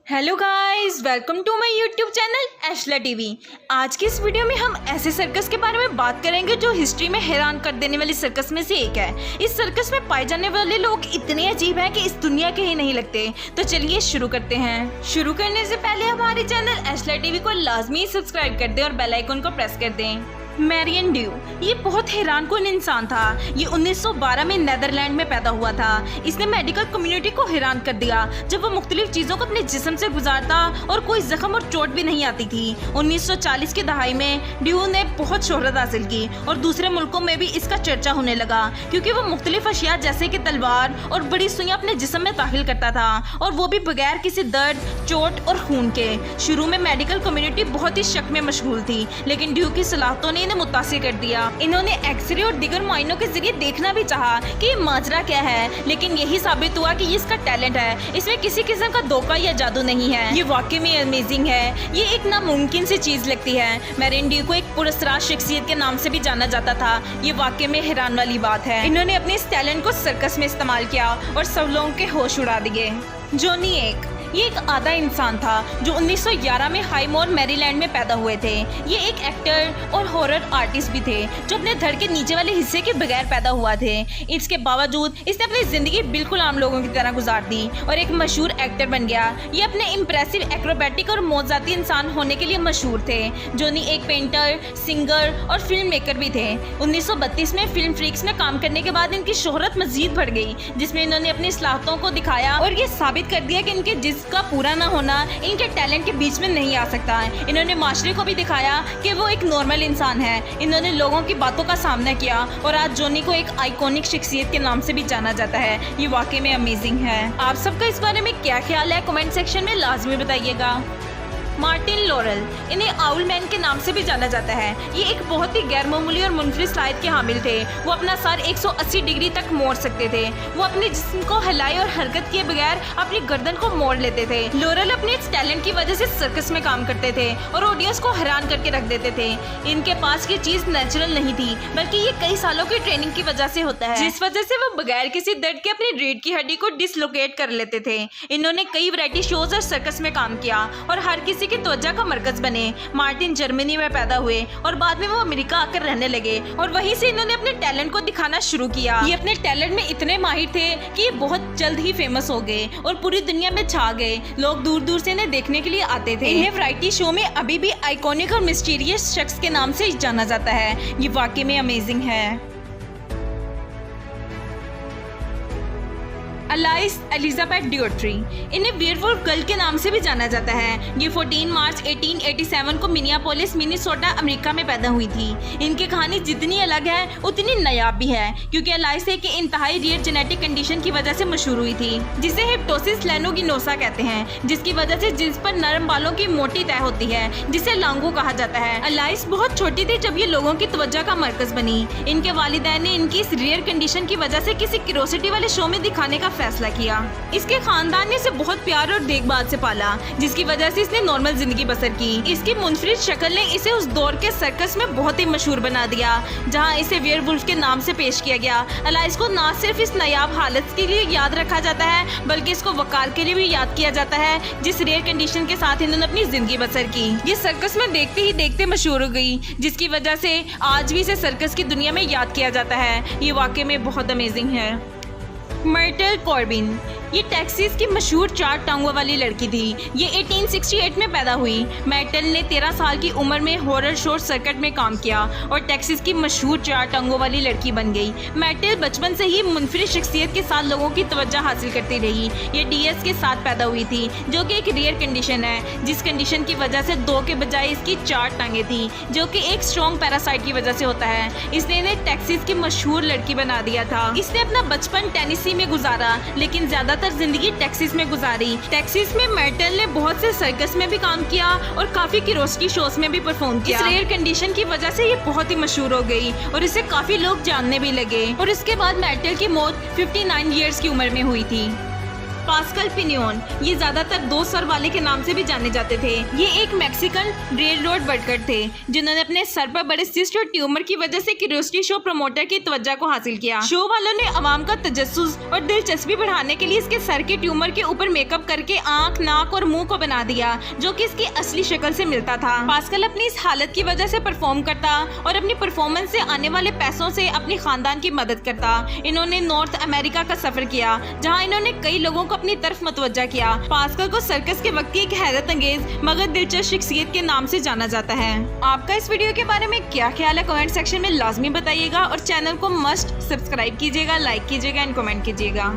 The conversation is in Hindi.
Hello guys, welcome to my YouTube channel एशला टीवी। आज की इस वीडियो में हम ऐसे सर्कस के बारे में बात करेंगे जो हिस्ट्री में हैरान कर देने वाली सर्कस में से एक है। इस सर्कस में पाए जाने वाले लोग इतने अजीब हैं कि इस दुनिया के ही नहीं लगते। तो चलिए शुरू करते हैं। शुरू करने से पहले हमारे चैनल एशला टीवी को लाजमी सब्सक्राइब कर दें और बेल आइकन को प्रेस कर दें। मैरियन ड्यू ये बहुत हैरानकुन इंसान था। ये 1912 में नेदरलैंड में पैदा हुआ था। इसने मेडिकल कम्युनिटी को हैरान कर दिया जब वो मुख्तलिफ चीज़ों को अपने जिस्म से गुजारता और कोई जख्म और चोट भी नहीं आती थी। 1940 की दहाई में ड्यू ने बहुत शोहरत हासिल की और दूसरे मुल्कों में भी इसका चर्चा होने लगा क्योंकि वो मुख्तलिफ अशिया जैसे कि तलवार और बड़ी सुइयां अपने जिस्म में दाखिल करता था, और वो भी बगैर किसी दर्द, चोट और खून के। शुरू में मेडिकल कम्युनिटी बहुत ही शक में मशगूल थी, लेकिन ड्यू की सलाहतों ने मुतासिर कर दिया। इन्होंने एक्सरे और दिगर मुआयनों के जरिए देखना भी चाहा कि ये माजरा क्या है, लेकिन यही साबित हुआ कि इसका टैलेंट है। इसमें किसी किस्म का धोखा या जादू नहीं है। ये वाकई में अमेजिंग है। ये एक नामुमकिन सी चीज लगती है। मैरियन ड्यू को एक पुरस्कार शख्सियत के नाम से भी जाना जाता था। ये वाकई में हैरान वाली बात है। इन्होंने अपने इस टैलेंट को सर्कस में इस्तेमाल किया और सब लोगों के होश उड़ा दिए। जॉनी एक ये एक आधा इंसान था जो 1911 में हाईमोर मैरीलैंड में पैदा हुए थे। ये एक एक्टर और हॉरर आर्टिस्ट भी थे जो अपने धड़ के नीचे वाले हिस्से के बगैर पैदा हुआ थे। इसके बावजूद इसने अपनी जिंदगी बिल्कुल आम लोगों की तरह गुजार दी और एक मशहूर एक्टर बन गया। ये अपने इम्प्रेसिव एक्रोबैटिक और मौजाती इंसान होने के लिए मशहूर थे। जॉनी एक पेंटर, सिंगर और फिल्म मेकर भी थे। 1932 में फिल्म फ्रीक्स में काम करने के बाद इनकी शोहरत मजीद बढ़ गई, जिसमें इन्होंने अपनी सलाहतों को दिखाया और ये साबित कर दिया कि इनके का पूरा ना होना इनके टैलेंट के बीच में नहीं आ सकता है। इन्होंने माशरे को भी दिखाया कि वो एक नॉर्मल इंसान है। इन्होंने लोगों की बातों का सामना किया और आज जॉनी को एक आइकॉनिक शख्सियत के नाम से भी जाना जाता है। ये वाकई में अमेजिंग है। आप सबका इस बारे में क्या ख्याल है, कमेंट सेक्शन में लाजमी बताइएगा। मार्टिन लॉरेल, इन्हें आउल मैन के नाम से भी जाना जाता है। ये एक बहुत ही गैर मामूली और मुनफरिद सलाहियत के हामिल थे। वो अपना सर 180 डिग्री तक मोड़ सकते थे। वो अपने जिस्म को हिलाए और हरकत किए बगैर अपनी गर्दन को मोड़ लेते थे। लॉरेल अपने इस टैलेंट की वजह से सर्कस में काम करते थे और ऑडियंस को हैरान करके रख देते थे। इनके पास ये चीज नेचुरल नहीं थी, बल्कि ये कई सालों की ट्रेनिंग की वजह से होता है, जिस वजह से वो बगैर किसी दर्द के अपनी रीढ़ की हड्डी को डिसलोकेट कर लेते थे। इन्होंने कई वैरायटी शोज और सर्कस में काम किया और हर किसी की तवज्जो का मरकज बने। मार्टिन जर्मनी में पैदा हुए और बाद में वो अमेरिका आकर रहने लगे और वहीं से इन्होंने अपने टैलेंट को दिखाना शुरू किया। ये अपने टैलेंट में इतने माहिर थे कि ये बहुत जल्द ही फेमस हो गए और पूरी दुनिया में छा गए। लोग दूर दूर से इन्हें देखने के लिए आते थे। इन्हें वैरायटी शो में अभी भी आइकॉनिक और मिस्टीरियस शख्स के नाम से जाना जाता है। ये वाकई में अमेजिंग है। अलाइस एलिजाबेथ डिओट्री, इन्हें वेयरवुल्फ गर्ल के नाम से भी जाना जाता है। ये 14 मार्च 1887 को मिनियापोलिस, मिनेसोटा, अमेरिका में पैदा हुई थी। इनकी कहानी जितनी अलग है उतनी नायाब भी है, क्योंकि अलाइस एक इंतहाई रेयर जेनेटिक कंडीशन की वजह से मशहूर हुई थी, जिसे हिप्टोसिस लैनुगिनोसा कहते हैं, जिसकी वजह से जिस पर नरम बालों की मोटी तय होती है, जिसे लांगो कहा जाता है। अलाइस बहुत छोटी थी जब ये लोगों की तवज्जो का मरकज बनी। इनके वालिदैन ने इनकी इस रेयर कंडीशन की वजह से किसी क्यूरियोसिटी वाले शो में दिखाने का फैसला किया। इसके खानदान ने इसे बहुत प्यार और देखभाल से पाला, जिसकी वजह से इसने नॉर्मल जिंदगी बसर की। इसकी मुनफरिद शक्ल ने इसे उस दौर के सर्कस में बहुत ही मशहूर बना दिया, जहां इसे वेयरवुल्फ के नाम से पेश किया गया। अलाइस को न सिर्फ इस नायाब हालत के लिए याद रखा जाता है, बल्कि इसको वकार के लिए भी याद किया जाता है, जिस रेयर कंडीशन के साथ इन्होंने अपनी जिंदगी बसर की। ये सर्कस में देखते ही देखते मशहूर हो गई, जिसकी वजह से आज भी इसे सर्कस की दुनिया में याद किया जाता है। ये वाकई में बहुत अमेजिंग है। मर्टल कॉर्बिन, ये टेक्सास की मशहूर 4 टांगों वाली लड़की थी। ये 1868 में पैदा हुई। मर्टल ने 13 साल की उम्र में हॉरर शो सर्किट में काम किया और टेक्सास की मशहूर 4 टांगों वाली लड़की बन गई। मर्टल बचपन से ही मुनफरिद शख्सियत के साथ लोगों की तवज्जो हासिल करती रही। ये DS के साथ पैदा हुई थी, जो कि एक रेयर कंडीशन है, जिस कंडीशन की वजह से 2 के बजाय इसकी 4 टांगे थी, जो कि एक स्ट्रॉन्ग पैरासाइट की वजह से होता है। इसने इन्हें टेक्सास की मशहूर लड़की बना दिया था। इसने अपना बचपन टेनेसी में गुजारा, लेकिन ज्यादातर जिंदगी टेक्सास में गुजारी। टेक्सास में मर्टल ने बहुत से सर्कस में भी काम किया और काफी क्यूरियोसिटी शोज में भी परफॉर्म किया। इस रेयर कंडीशन की वजह से ये बहुत ही मशहूर हो गई और इसे काफी लोग जानने भी लगे। और इसके बाद मर्टल की मौत 59 ईयर्स की उम्र में हुई थी। पास्कल पिनियन, ये ज्यादातर 2 सर वाले के नाम से भी जाने जाते थे। ये एक मैक्सिकन रेल रोड वर्कर थे जिन्होंने अपने सर पर बड़े सिस्ट और ट्यूमर की वजह से क्यूरियोसिटी शो प्रमोटर की तवज्जो को हासिल किया। शो वालों ने अवाम का तजस्सुस और दिलचस्पी बढ़ाने के लिए इसके सर के ट्यूमर के ऊपर मेकअप करके आंख, नाक और मुंह को बना दिया जो कि इसकी असली शक्ल से मिलता था। पास्कल अपनी इस हालत की वजह से परफॉर्म करता और अपनी परफॉर्मेंस से आने वाले पैसों से अपने खानदान की मदद करता। इन्होंने नॉर्थ अमेरिका का सफर किया जहां इन्होंने कई लोगों को अपनी तरफ मुतवज्जा किया। पास्कल को सर्कस के वक्त की एक हैरत अंगेज मगर दिलचस्प शख्सियत के नाम से जाना जाता है। आपका इस वीडियो के बारे में क्या ख्याल है कमेंट सेक्शन में लाजमी बताइएगा और चैनल को मस्ट सब्सक्राइब कीजिएगा, लाइक कीजिएगा एंड कमेंट कीजिएगा।